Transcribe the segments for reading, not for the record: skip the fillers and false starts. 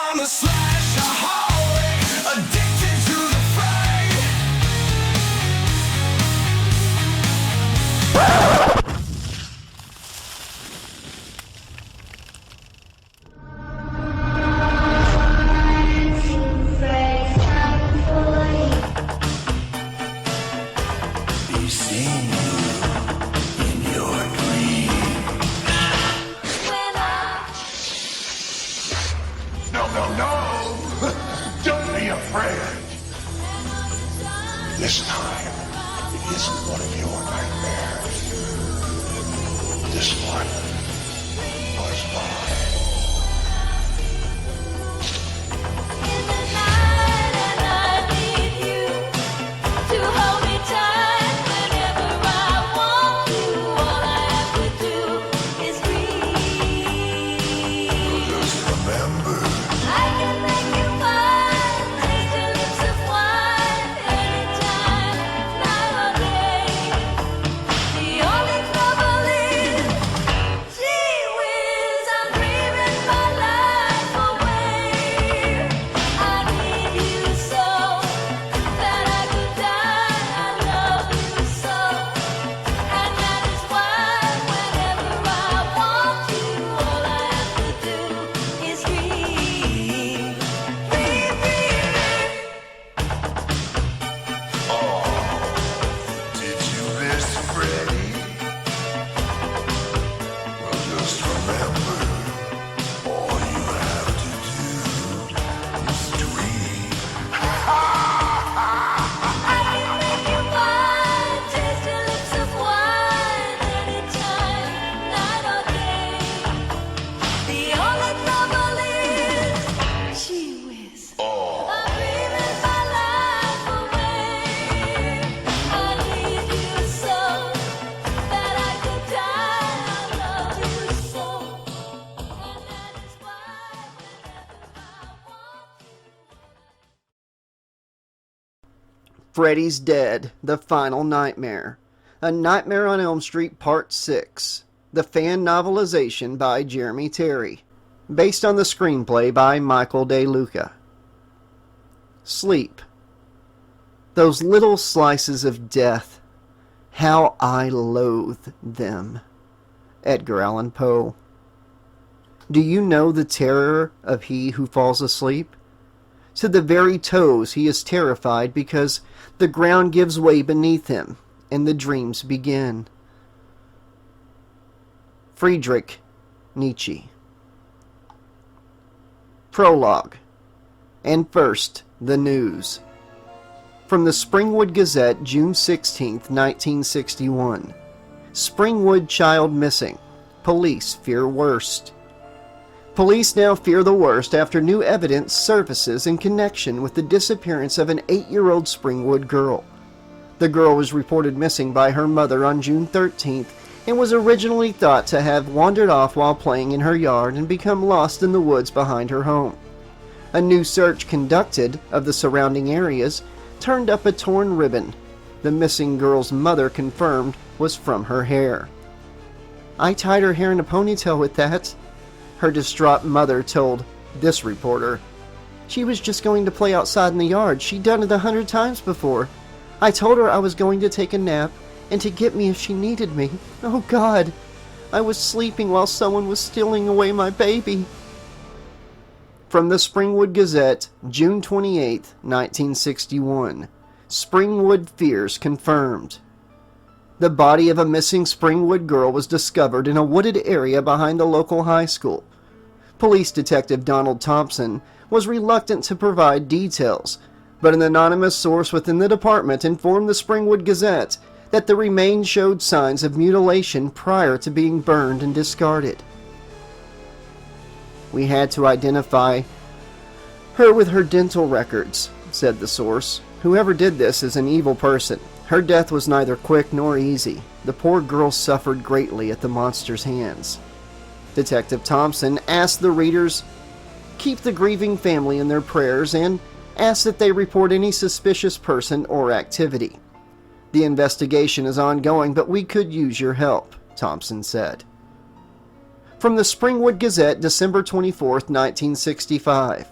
I'm a slash-a-holic, addicted to the fray. Be seen in your dream. No. Don't be afraid. This time, it isn't one of your nightmares. This one was mine. Freddy? Well, just remember, all you have to do is dream. I can make you mine, taste your lips of wine, anytime, night or day. The only trouble is, gee whiz. I'm dreaming my life away. I need you so that I could die. I love you so, and that is why whenever I want you. Freddy's Dead, The Final Nightmare. A Nightmare on Elm Street Part 6. The fan novelization by Jeremy Terry. Based on the screenplay by Michael De Luca. Sleep. Those little slices of death. How I loathe them. Edgar Allan Poe. Do you know the terror of he who falls asleep? To the very toes he is terrified because the ground gives way beneath him and the dreams begin. Friedrich Nietzsche. Prologue. And first, the news. From the Springwood Gazette, June 16, 1961. Springwood child missing. Police fear worst. Police now fear the worst after new evidence surfaces in connection with the disappearance of an 8-year-old Springwood girl. The girl was reported missing by her mother on June 13th and was originally thought to have wandered off while playing in her yard and become lost in the woods behind her home. A new search conducted of the surrounding areas turned up a torn ribbon. The missing girl's mother confirmed was from her hair. "I tied her hair in a ponytail with that," her distraught mother told this reporter. "She was just going to play outside in the yard. She'd done it 100 times before. I told her I was going to take a nap and to get me if she needed me. Oh God, I was sleeping while someone was stealing away my baby." From the Springwood Gazette, June 28, 1961. Springwood fears confirmed. The body of a missing Springwood girl was discovered in a wooded area behind the local high school. Police Detective Donald Thompson was reluctant to provide details, but an anonymous source within the department informed the Springwood Gazette that the remains showed signs of mutilation prior to being burned and discarded. "We had to identify her with her dental records," said the source. "Whoever did this is an evil person. Her death was neither quick nor easy. The poor girl suffered greatly at the monster's hands." Detective Thompson asked the readers keep the grieving family in their prayers and asked that they report any suspicious person or activity. "The investigation is ongoing, but we could use your help," Thompson said. From the Springwood Gazette, December 24, 1965.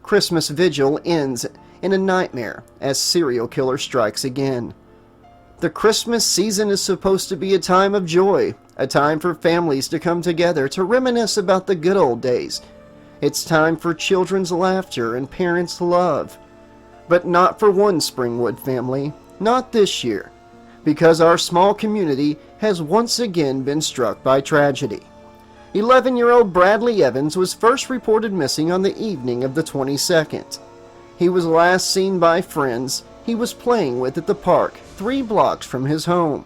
Christmas vigil ends in a nightmare as serial killer strikes again. The Christmas season is supposed to be a time of joy, a time for families to come together to reminisce about the good old days. It's time for children's laughter and parents' love. But not for one Springwood family, not this year, because our small community has once again been struck by tragedy. 11-year-old Bradley Evans was first reported missing on the evening of the 22nd. He was last seen by friends he was playing with at the park 3 blocks from his home.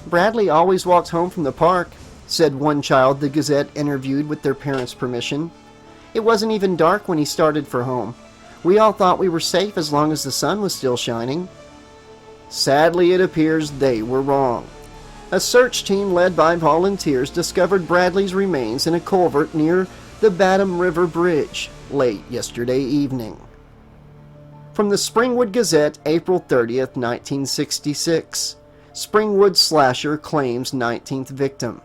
"Bradley always walked home from the park," said one child the Gazette interviewed with their parents' permission. "It wasn't even dark when he started for home. We all thought we were safe as long as the sun was still shining." Sadly, it appears they were wrong. A search team led by volunteers discovered Bradley's remains in a culvert near the Batham River Bridge late yesterday evening. From the Springwood Gazette, April 30th, 1966. Springwood slasher claims 19th victim.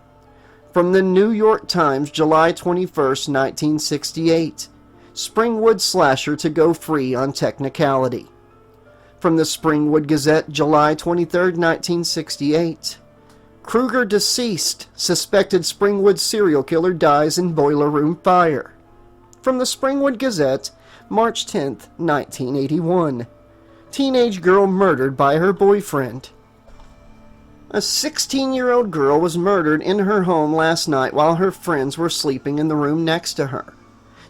From the New York Times, July 21st, 1968. Springwood slasher to go free on technicality. From the Springwood Gazette, July 23rd, 1968. Kruger deceased. Suspected Springwood serial killer dies in boiler room fire. From the Springwood Gazette, March 10th, 1981. Teenage girl murdered by her boyfriend. A 16-year-old girl was murdered in her home last night while her friends were sleeping in the room next to her.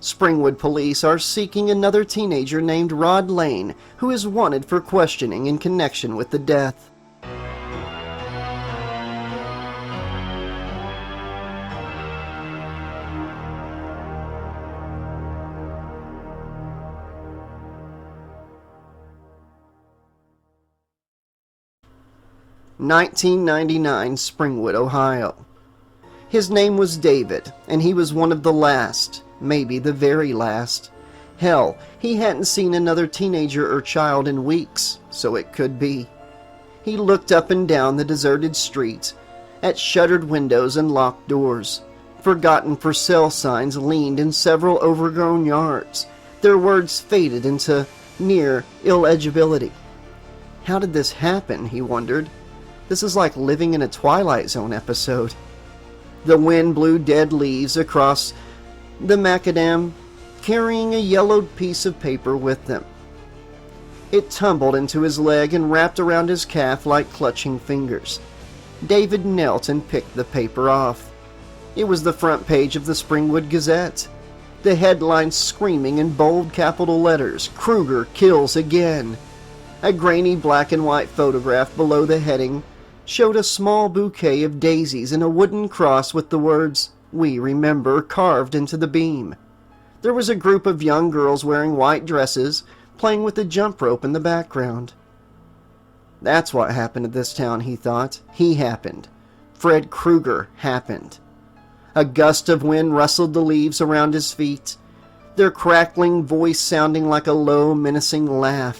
Springwood police are seeking another teenager named Rod Lane, who is wanted for questioning in connection with the death. (1999) Springwood, Ohio. His name was David, and he was one of the last, maybe the very last. Hell, he hadn't seen another teenager or child in weeks, so it could be. He looked up and down the deserted street, at shuttered windows and locked doors. Forgotten for sale signs leaned in several overgrown yards. Their words faded into near illegibility. How did this happen, he wondered. This is like living in a Twilight Zone episode. The wind blew dead leaves across the macadam, carrying a yellowed piece of paper with them. It tumbled into his leg and wrapped around his calf like clutching fingers. David knelt and picked the paper off. It was the front page of the Springwood Gazette. The headline screaming in bold capital letters, "Kruger kills again." A grainy black and white photograph below the heading showed a small bouquet of daisies and a wooden cross with the words, "We remember," carved into the beam. There was a group of young girls wearing white dresses, playing with a jump rope in the background. That's what happened to this town, he thought. He happened. Fred Kruger happened. A gust of wind rustled the leaves around his feet, their crackling voice sounding like a low, menacing laugh.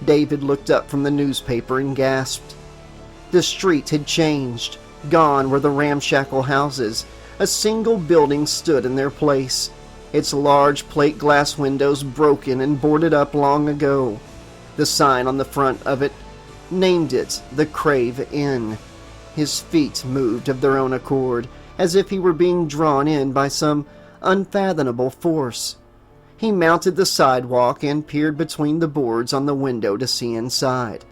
David looked up from the newspaper and gasped. The street had changed. Gone were the ramshackle houses. A single building stood in their place, its large plate glass windows broken and boarded up long ago. The sign on the front of it named it the Crave Inn. His feet moved of their own accord, as if he were being drawn in by some unfathomable force. He mounted the sidewalk and peered between the boards on the window to see inside.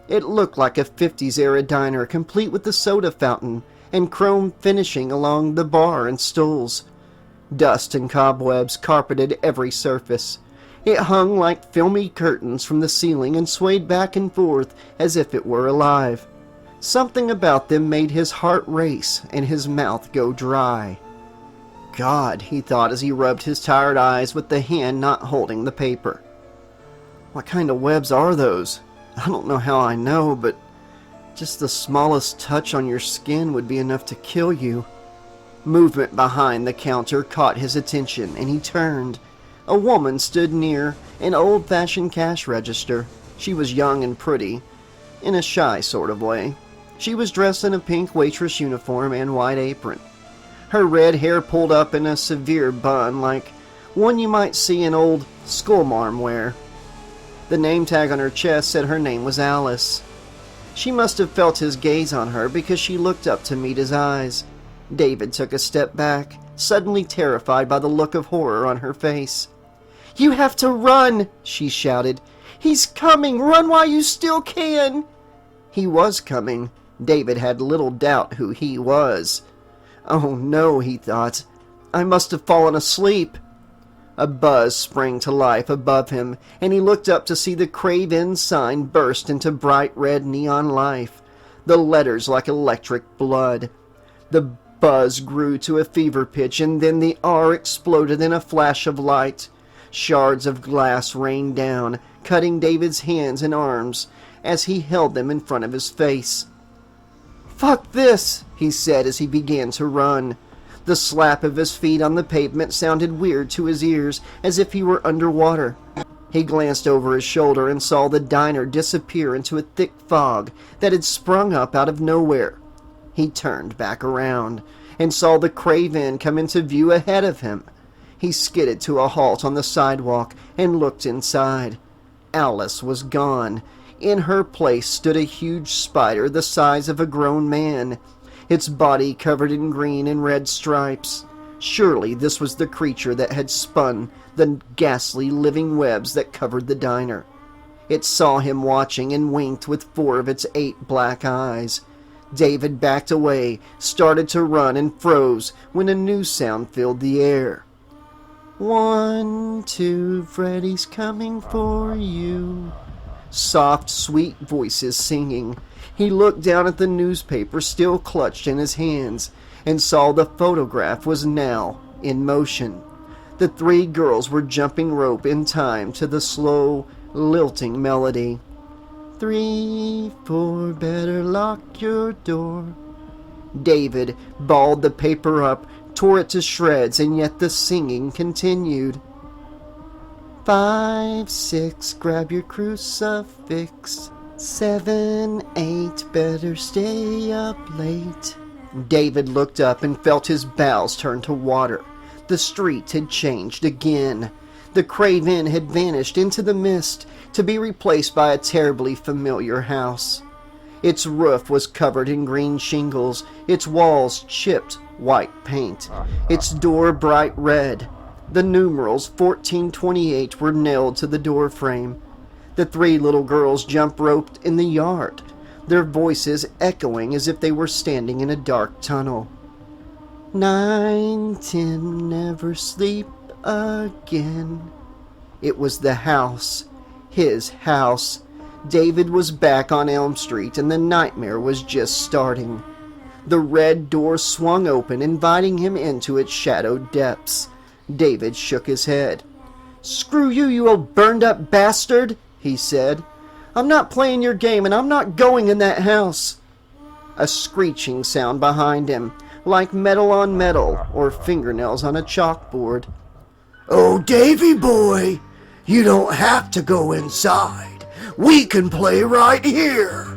It looked like a 50s-era diner, complete with the soda fountain and chrome finishing along the bar and stools. Dust and cobwebs carpeted every surface. It hung like filmy curtains from the ceiling and swayed back and forth as if it were alive. Something about them made his heart race and his mouth go dry. God, he thought as he rubbed his tired eyes with the hand not holding the paper. What kind of webs are those? I don't know how I know, but just the smallest touch on your skin would be enough to kill you. Movement behind the counter caught his attention, and he turned. A woman stood near an old-fashioned cash register. She was young and pretty, in a shy sort of way. She was dressed in a pink waitress uniform and white apron. Her red hair pulled up in a severe bun like one you might see in old schoolmarm wear. The name tag on her chest said her name was Alice. She must have felt his gaze on her because she looked up to meet his eyes. David took a step back, suddenly terrified by the look of horror on her face. "You have to run!" she shouted. "He's coming! Run while you still can!" He was coming. David had little doubt who he was. Oh no, he thought. I must have fallen asleep. A buzz sprang to life above him, and he looked up to see the Crave Inn sign burst into bright red neon life, the letters like electric blood. The buzz grew to a fever pitch, and then the R exploded in a flash of light. Shards of glass rained down, cutting David's hands and arms as he held them in front of his face. "Fuck this," he said as he began to run. The slap of his feet on the pavement sounded weird to his ears, as if he were underwater. He glanced over his shoulder and saw the diner disappear into a thick fog that had sprung up out of nowhere. He turned back around and saw the Crave Inn come into view ahead of him. He skidded to a halt on the sidewalk and looked inside. Alice was gone. In her place stood a huge spider the size of a grown man, its body covered in green and red stripes. Surely this was the creature that had spun the ghastly living webs that covered the diner. It saw him watching and winked with 4 of its 8 black eyes. David backed away, started to run, and froze when a new sound filled the air. "1, 2, Freddy's coming for you." Soft, sweet voices singing. He looked down at the newspaper still clutched in his hands and saw the photograph was now in motion. The 3 girls were jumping rope in time to the slow, lilting melody. 3, 4, better lock your door. David balled the paper up, tore it to shreds, and yet the singing continued. 5, 6, grab your crucifix. 7, 8, better stay up late. David looked up and felt his bowels turn to water. The street had changed again. The Crave Inn had vanished into the mist to be replaced by a terribly familiar house. Its roof was covered in green shingles, its walls chipped white paint, its door bright red. The numerals 1428 were nailed to the door frame. The 3 little girls jump-roped in the yard, their voices echoing as if they were standing in a dark tunnel. 9, 10, never sleep again. It was the house, his house. David was back on Elm Street, and the nightmare was just starting. The red door swung open, inviting him into its shadowed depths. David shook his head. "Screw you, you old burned-up bastard," he said. "I'm not playing your game, and I'm not going in that house." A screeching sound behind him, like metal on metal or fingernails on a chalkboard. "Oh, Davy boy, you don't have to go inside. We can play right here."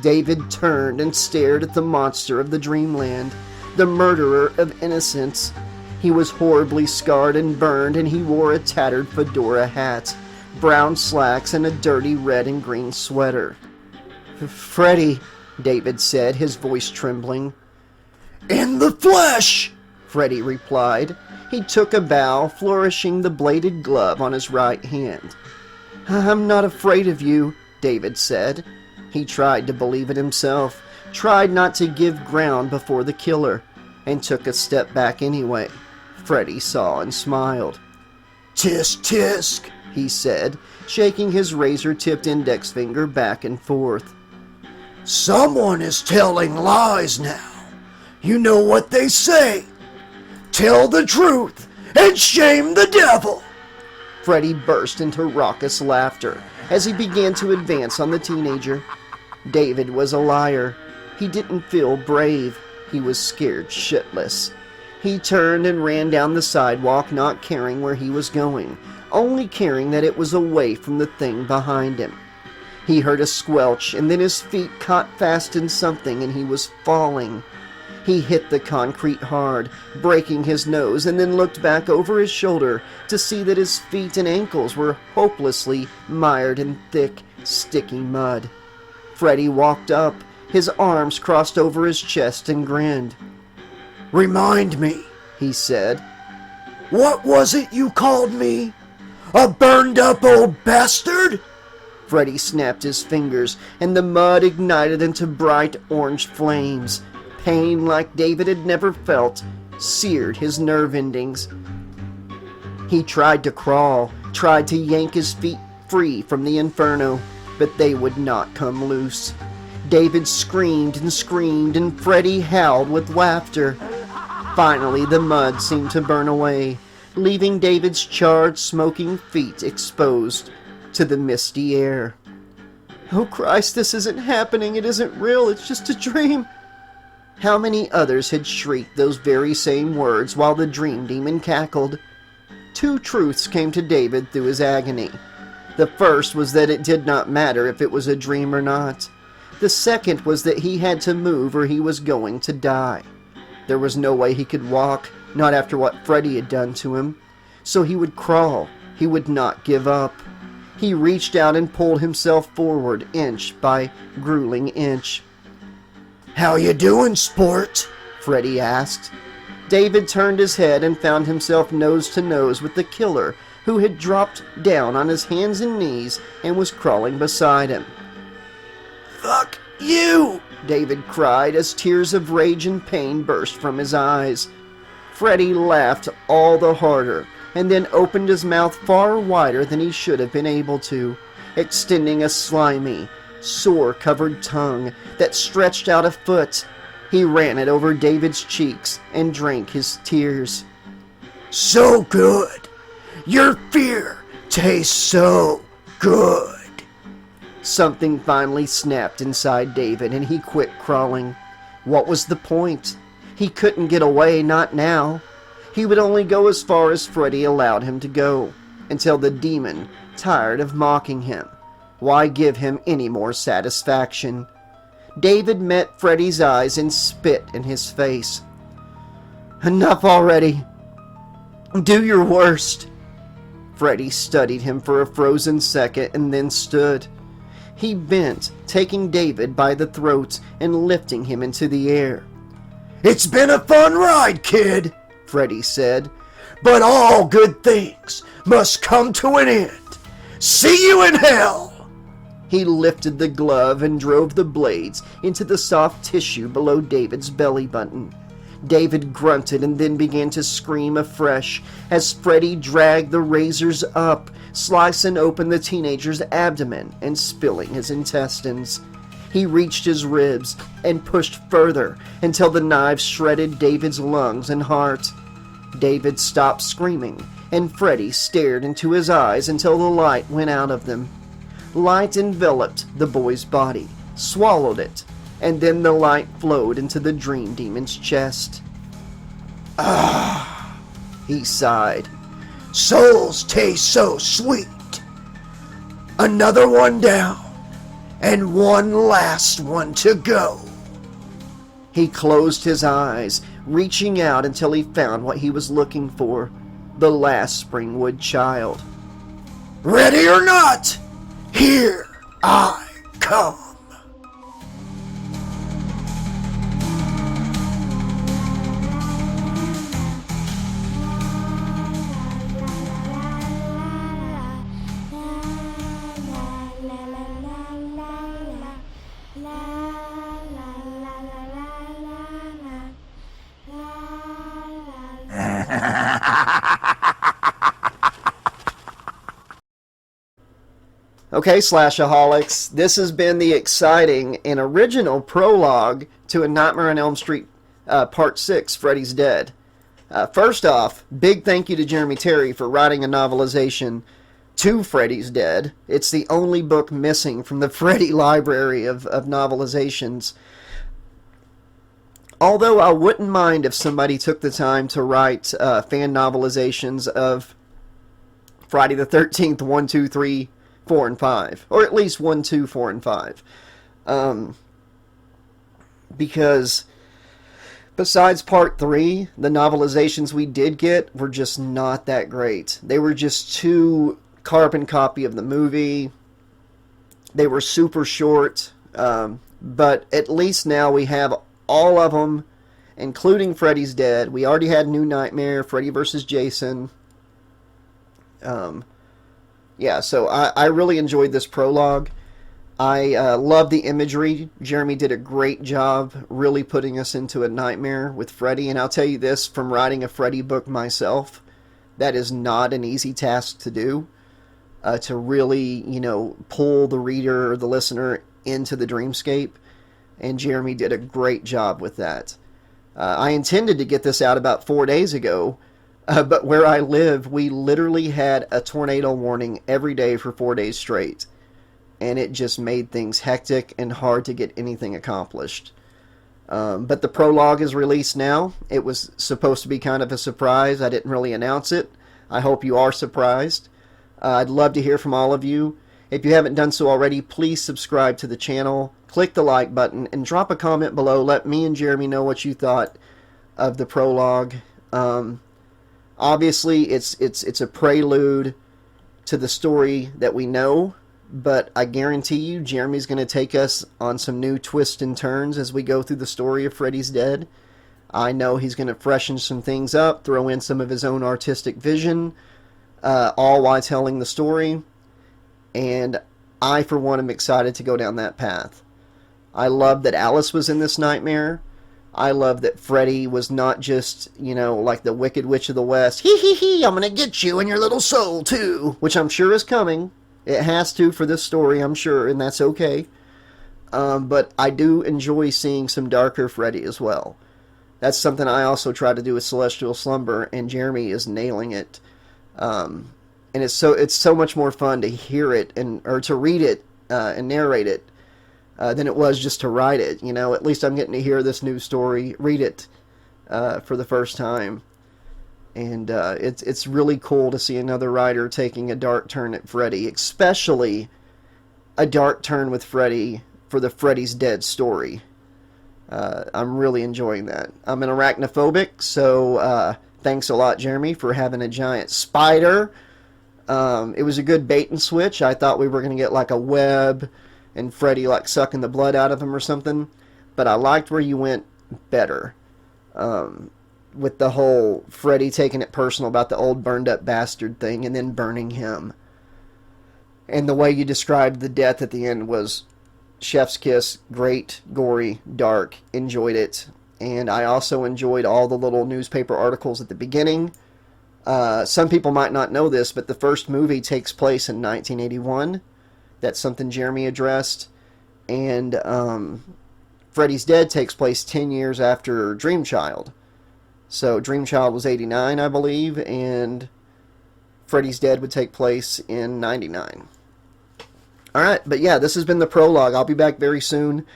David turned and stared at the monster of the dreamland, the murderer of innocence. He was horribly scarred and burned, and he wore a tattered fedora hat, brown slacks, and a dirty red and green sweater. "Freddy," David said, his voice trembling. "In the flesh," Freddy replied. He took a bow, flourishing the bladed glove on his right hand. "I'm not afraid of you," David said. He tried to believe it himself, tried not to give ground before the killer, and took a step back anyway. Freddy saw and smiled. "Tisk tisk," he said, shaking his razor-tipped index finger back and forth. "Someone is telling lies now. You know what they say. Tell the truth and shame the devil." Freddy burst into raucous laughter as he began to advance on the teenager. David was a liar. He didn't feel brave. He was scared shitless. He turned and ran down the sidewalk, not caring where he was going, only caring that it was away from the thing behind him. He heard a squelch, and then his feet caught fast in something, and he was falling. He hit the concrete hard, breaking his nose, and then looked back over his shoulder to see that his feet and ankles were hopelessly mired in thick, sticky mud. Freddy walked up, his arms crossed over his chest, and grinned. "Remind me," he said. "What was it you called me? A burned-up old bastard?" Freddy snapped his fingers, and the mud ignited into bright orange flames. Pain like David had never felt seared his nerve endings. He tried to crawl, tried to yank his feet free from the inferno, but they would not come loose. David screamed, and Freddy howled with laughter. Finally, the mud seemed to burn away, leaving David's charred, smoking feet exposed to the misty air. "Oh Christ, this isn't happening, it isn't real, it's just a dream." How many others had shrieked those very same words while the dream demon cackled? Two truths came to David through his agony. The first was that it did not matter if it was a dream or not. The second was that he had to move or he was going to die. There was no way he could walk, not after what Freddy had done to him. So he would crawl. He would not give up. He reached out and pulled himself forward, inch by grueling inch. "How you doing, sport?" Freddy asked. David turned his head and found himself nose to nose with the killer, who had dropped down on his hands and knees and was crawling beside him. "Fuck you!" David cried as tears of rage and pain burst from his eyes. Freddy laughed all the harder, and then opened his mouth far wider than he should have been able to, extending a slimy, sore-covered tongue that stretched out a foot. He ran it over David's cheeks and drank his tears. "So good! Your fear tastes so good!" Something finally snapped inside David, and he quit crawling. What was the point? He couldn't get away, not now. He would only go as far as Freddy allowed him to go, until the demon tired of mocking him. Why give him any more satisfaction? David met Freddy's eyes and spit in his face. "Enough already! Do your worst!" Freddy studied him for a frozen second and then stood. He bent, taking David by the throat and lifting him into the air. "It's been a fun ride, kid," Freddy said, "but all good things must come to an end. See you in hell!" He lifted the glove and drove the blades into the soft tissue below David's belly button. David grunted and then began to scream afresh as Freddy dragged the razors up, slicing open the teenager's abdomen and spilling his intestines. He reached his ribs and pushed further until the knives shredded David's lungs and heart. David stopped screaming, and Freddy stared into his eyes until the light went out of them. Light enveloped the boy's body, swallowed it, and then the light flowed into the dream demon's chest. "Ah," He sighed. "Souls taste so sweet. Another one down, and one last one to go." He closed his eyes, reaching out until he found what he was looking for, the last Springwood child. "Ready or not, here I come." Okay, Slash-a-Holics, this has been the exciting and original prologue to A Nightmare on Elm Street Part 6, Freddy's Dead. First off, big thank you to Jeremy Terry for writing a novelization to Freddy's Dead. It's the only book missing from the Freddy library of novelizations. Although I wouldn't mind if somebody took the time to write fan novelizations of Friday the 13th, 1, 2, 3, 4, and 5. Or at least 1, 2, 4, and 5. Because Besides part 3, the novelizations we did get were just not that great. They were just too carbon copy of the movie. They were super short. But at least now we have all of them, including Freddy's Dead. We already had New Nightmare, Freddy vs. Jason. Yeah, so I really enjoyed this prologue. I love the imagery. Jeremy did a great job really putting us into a nightmare with Freddy. And I'll tell you this, from writing a Freddy book myself, that is not an easy task to do. To really, pull the reader or the listener into the dreamscape. And Jeremy did a great job with that. I intended to get this out about 4 days ago. But where I live, we literally had a tornado warning every day for 4 days straight. And it just made things hectic and hard to get anything accomplished. But the prologue is released now. It was supposed to be kind of a surprise. I didn't really announce it. I hope you are surprised. I'd love to hear from all of you. If you haven't done so already, please subscribe to the channel. Click the like button and drop a comment below. Let me and Jeremy know what you thought of the prologue. Obviously, it's a prelude to the story that we know. But I guarantee you, Jeremy's going to take us on some new twists and turns as we go through the story of Freddy's Dead. I know he's going to freshen some things up, throw in some of his own artistic vision, all while telling the story. And I, for one, am excited to go down that path. I love that Alice was in this nightmare. I love that Freddy was not just, like the Wicked Witch of the West. Hee hee hee, I'm going to get you and your little soul, too. Which I'm sure is coming. It has to for this story, I'm sure, and that's okay. But I do enjoy seeing some darker Freddy as well. That's something I also try to do with Celestial Slumber, and Jeremy is nailing it. And it's so much more fun to hear it or to read it and narrate it than it was just to write it. At least I'm getting to hear this new story, read it for the first time. And it's really cool to see another writer taking a dark turn at Freddy, especially a dark turn with Freddy for the Freddy's Dead story. I'm really enjoying that. I'm an arachnophobic, so thanks a lot, Jeremy, for having a giant spider. It was a good bait and switch. I thought we were going to get like a web and Freddy like sucking the blood out of him or something, but I liked where you went better. With the whole Freddy taking it personal about the old burned up bastard thing and then burning him. And the way you described the death at the end was chef's kiss, great, gory, dark, enjoyed it. And I also enjoyed all the little newspaper articles at the beginning. Some people might not know this, but the first movie takes place in 1981. That's something Jeremy addressed. And Freddy's Dead takes place 10 years after Dream Child. So Dream Child was 89, I believe, and Freddy's Dead would take place in 99. Alright, but yeah, this has been the prologue. I'll be back very soon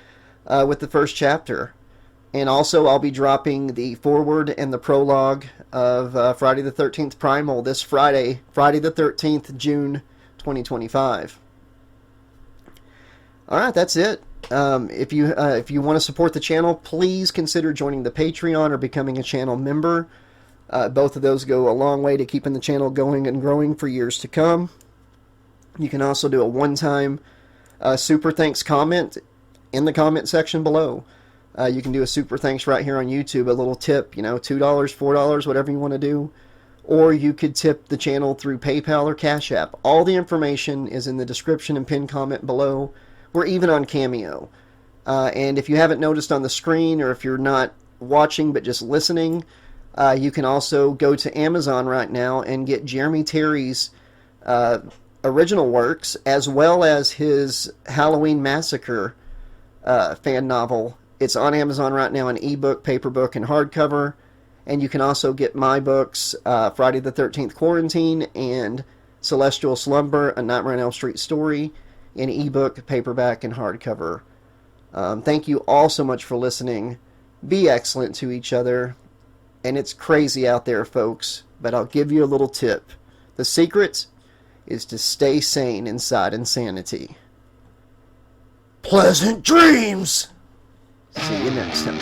with the first chapter. And also, I'll be dropping the foreword and the prologue of Friday the 13th Primal this Friday, Friday the 13th, June 2025. Alright, that's it. If you want to support the channel, please consider joining the Patreon or becoming a channel member. Both of those go a long way to keeping the channel going and growing for years to come. You can also do a one-time super thanks comment in the comment section below. You can do a super thanks right here on YouTube, a little tip, $2, $4, whatever you want to do. Or you could tip the channel through PayPal or Cash App. All the information is in the description and pinned comment below. We're even on Cameo. And if you haven't noticed on the screen, or if you're not watching but just listening, you can also go to Amazon right now and get Jeremy Terry's original works, as well as his Halloween Massacre fan novel. It's on Amazon right now in ebook, paperbook, and hardcover. And you can also get my books, Friday the 13th Quarantine and Celestial Slumber, A Nightmare on Elm Street Story, in ebook, paperback, and hardcover. Thank you all so much for listening. Be excellent to each other. And it's crazy out there, folks, but I'll give you a little tip. The secret is to stay sane inside insanity. Pleasant dreams! See you next time.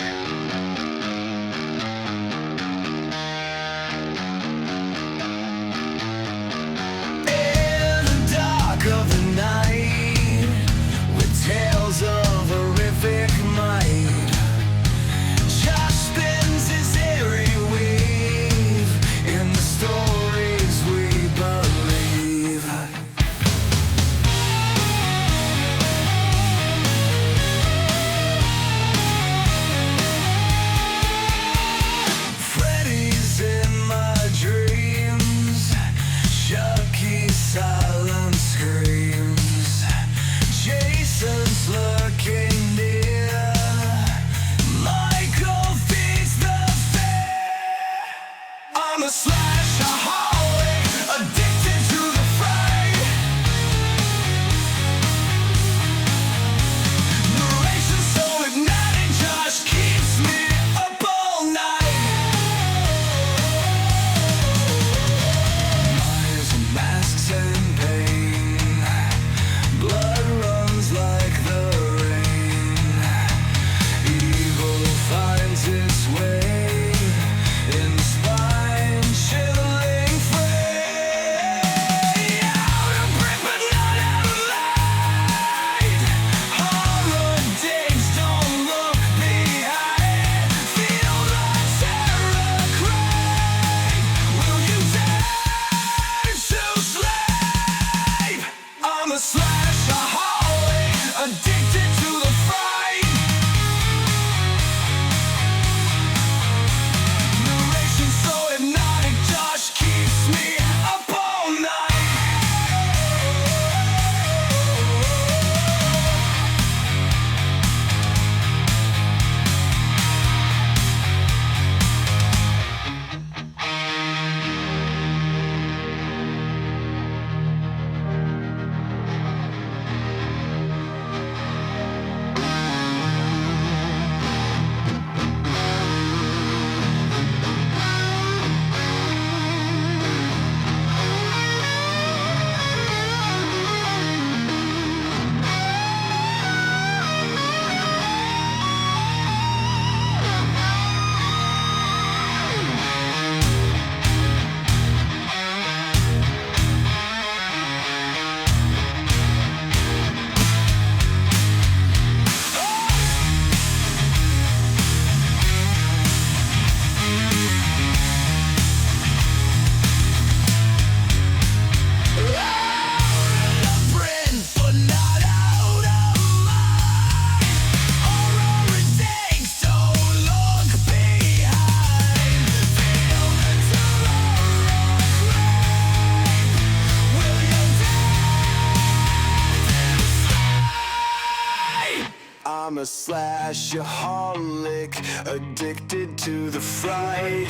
I'm a slash-a-holic, addicted to the fright.